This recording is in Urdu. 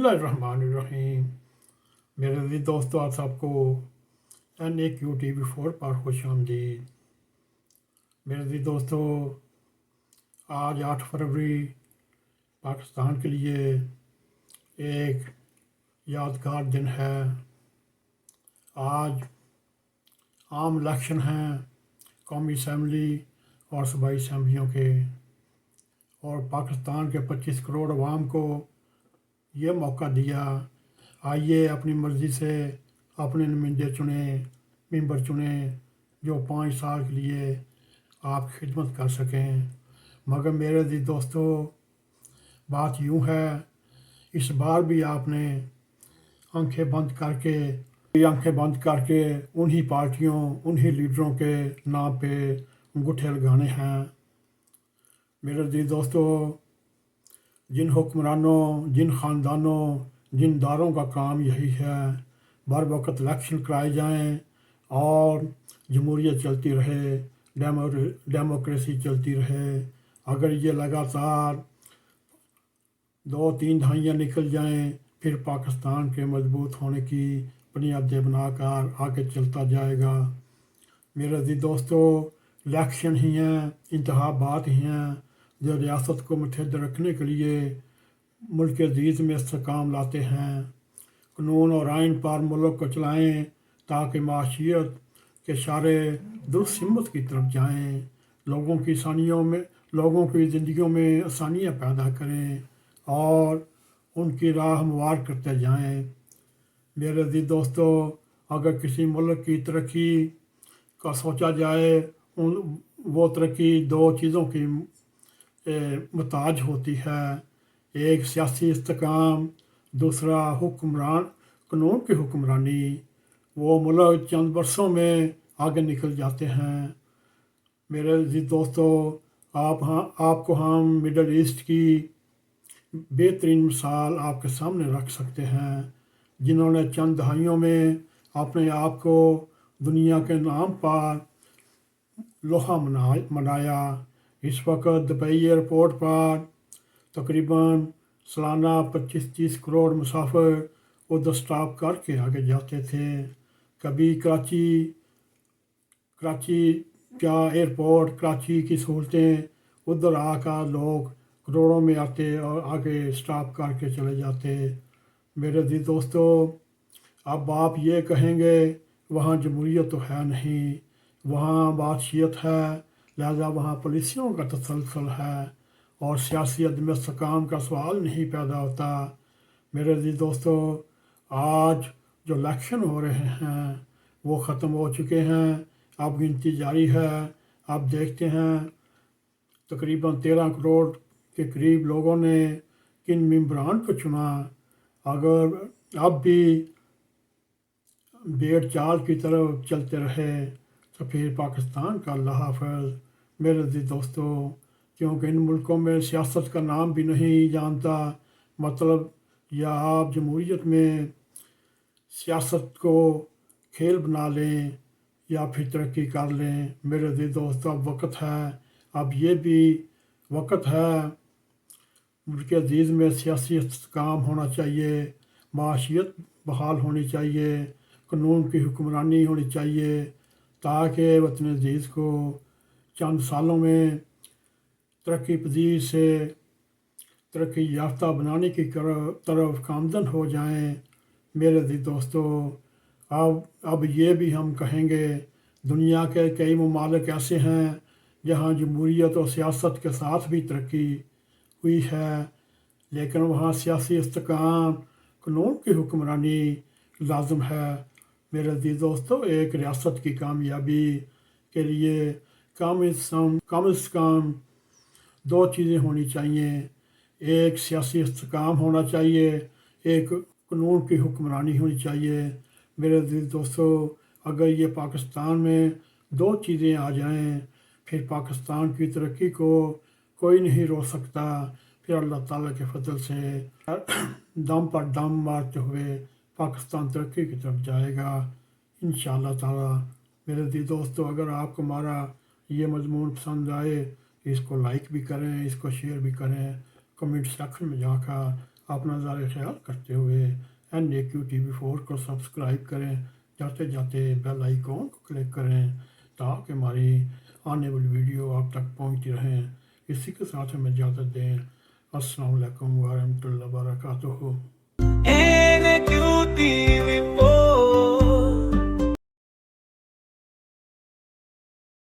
اللہ الرحمن الرحیم۔ میرے عزیز دوستو، آپ سب کو N.a.q TV4 پر خوش آمدید۔ میرے عزیز دوستو، آج 8 فروری پاکستان کے لیے ایک یادگار دن ہے۔ آج عام الیکشن ہیں قومی اسمبلی اور صوبائی اسمبلیوں کے، اور پاکستان کے 25 کروڑ عوام کو یہ موقع دیا، آئیے اپنی مرضی سے اپنے نمائندے چنیں، ممبر چنیں جو 5 سال کے لیے آپ کی خدمت کر سکیں۔ مگر میرے عزیز دوستو، بات یوں ہے، اس بار بھی آپ نے آنکھیں بند کر کے انہی پارٹیوں، انہی لیڈروں کے نام پہ انگوٹھے لگانے ہیں۔ میرے عزیز دوستو، جن حکمرانوں، جن خاندانوں، جن داروں کا کام یہی ہے، بر وقت الیکشن کرائے جائیں اور جمہوریت چلتی رہے، ڈیموکریسی چلتی رہے۔ اگر یہ لگاتار 2-3 دہائیاں نکل جائیں، پھر پاکستان کے مضبوط ہونے کی بنیادیں بنا کر آگے چلتا جائے گا۔ میرے عزیز دوستو، الیکشن ہی ہیں، انتخابات ہی ہیں جو ریاست کو متحد رکھنے کے لیے ملک عزیز میں استحکام لاتے ہیں۔ قانون اور آئین پر ملک کو چلائیں تاکہ معاشیت کے اشارے درست سمت کی طرف جائیں، لوگوں کی زندگیوں میں آسانیاں پیدا کریں اور ان کی راہ ہموار کرتے جائیں۔ میرے عزیز دوستو، اگر کسی ملک کی ترقی کا سوچا جائے، وہ ترقی 2 چیزوں کی محتاج ہوتی ہے، ایک سیاسی استحکام، دوسرا قانون کی حکمرانی۔ وہ ملک چند برسوں میں آگے نکل جاتے ہیں۔ میرے عزیز دوستو، آپ کو ہم مڈل ایسٹ کی بہترین مثال آپ کے سامنے رکھ سکتے ہیں، جنہوں نے چند دہائیوں میں اپنے آپ کو دنیا کے نام پر لوہا منایا۔ اس وقت دبئی ایئرپورٹ پر تقریباً سالانہ 25-30 کروڑ مسافر ادھر سٹاپ کر کے آگے جاتے تھے۔ کبھی کراچی کا ایئرپورٹ، کراچی کی سہولتیں، ادھر آ کر لوگ کروڑوں میں آتے اور آگے سٹاپ کر کے چلے جاتے۔ میرے عزیز دوستو، اب آپ یہ کہیں گے وہاں جمہوریت تو ہے نہیں، وہاں بادشاہت ہے، لہذا وہاں پالیسیوں کا تسلسل ہے اور سیاسی عدم استحکام کا سوال نہیں پیدا ہوتا۔ میرے عزیز دوستو، آج جو الیکشن ہو رہے ہیں وہ ختم ہو چکے ہیں، اب گنتی جاری ہے۔ اب دیکھتے ہیں تقریباً 13 کروڑ کے قریب لوگوں نے کن ممبران کو چنا۔ اگر اب بھی بیڑ چال کی طرف چلتے رہے تو پھر پاکستان کا اللہ حافظ۔ میرے عزیز دوستو، کیونکہ ان ملکوں میں سیاست کا نام بھی نہیں جانتا، مطلب یا آپ جمہوریت میں سیاست کو کھیل بنا لیں یا پھر ترقی کر لیں۔ میرے عزیز دوستو، اب وقت ہے، اب یہ بھی وقت ہے، ملک عزیز میں سیاسی استحکام ہونا چاہیے، معاشیت بحال ہونی چاہیے، قانون کی حکمرانی ہونی چاہیے، تاکہ وطن عزیز کو چند سالوں میں ترقی پذیر سے ترقی یافتہ بنانے کی طرف گامزن ہو جائیں۔ میرے عزیز دوستو، اب یہ بھی ہم کہیں گے، دنیا کے کئی ممالک ایسے ہیں جہاں جمہوریت اور سیاست کے ساتھ بھی ترقی ہوئی ہے، لیکن وہاں سیاسی استحکام، قانون کی حکمرانی لازم ہے۔ میرے عزیز دوستو، ایک ریاست کی کامیابی کے لیے کم از کم 2 چیزیں ہونی چاہیے، ایک سیاسی استحکام ہونا چاہیے، ایک قانون کی حکمرانی ہونی چاہیے۔ میرے عزیز دوستو، اگر یہ پاکستان میں 2 چیزیں آ جائیں، پھر پاکستان کی ترقی کو کوئی نہیں روک سکتا، پھر اللہ تعالیٰ کے فضل سے دم پر دم مارتے ہوئے پاکستان ترقی کی طرف جائے گا انشاءاللہ تعالیٰ۔ میرے عزیز دوستو، اگر آپ کو ہمارا یہ مضمون پسند آئے، اس کو لائک بھی کریں، اس کو شیئر بھی کریں، کمنٹ سیکشن میں جا کر اپنا ظاہر خیال کرتے ہوئے N.a.q TV4 کو سبسکرائب کریں، جاتے جاتے بیل آئیکن کو کلک کریں تاکہ ہماری آنے والی ویڈیو آپ تک پہنچتی رہیں۔ اسی کے ساتھ ہمیں اجازت دیں۔ السلام علیکم ورحمۃ اللہ وبرکاتہ۔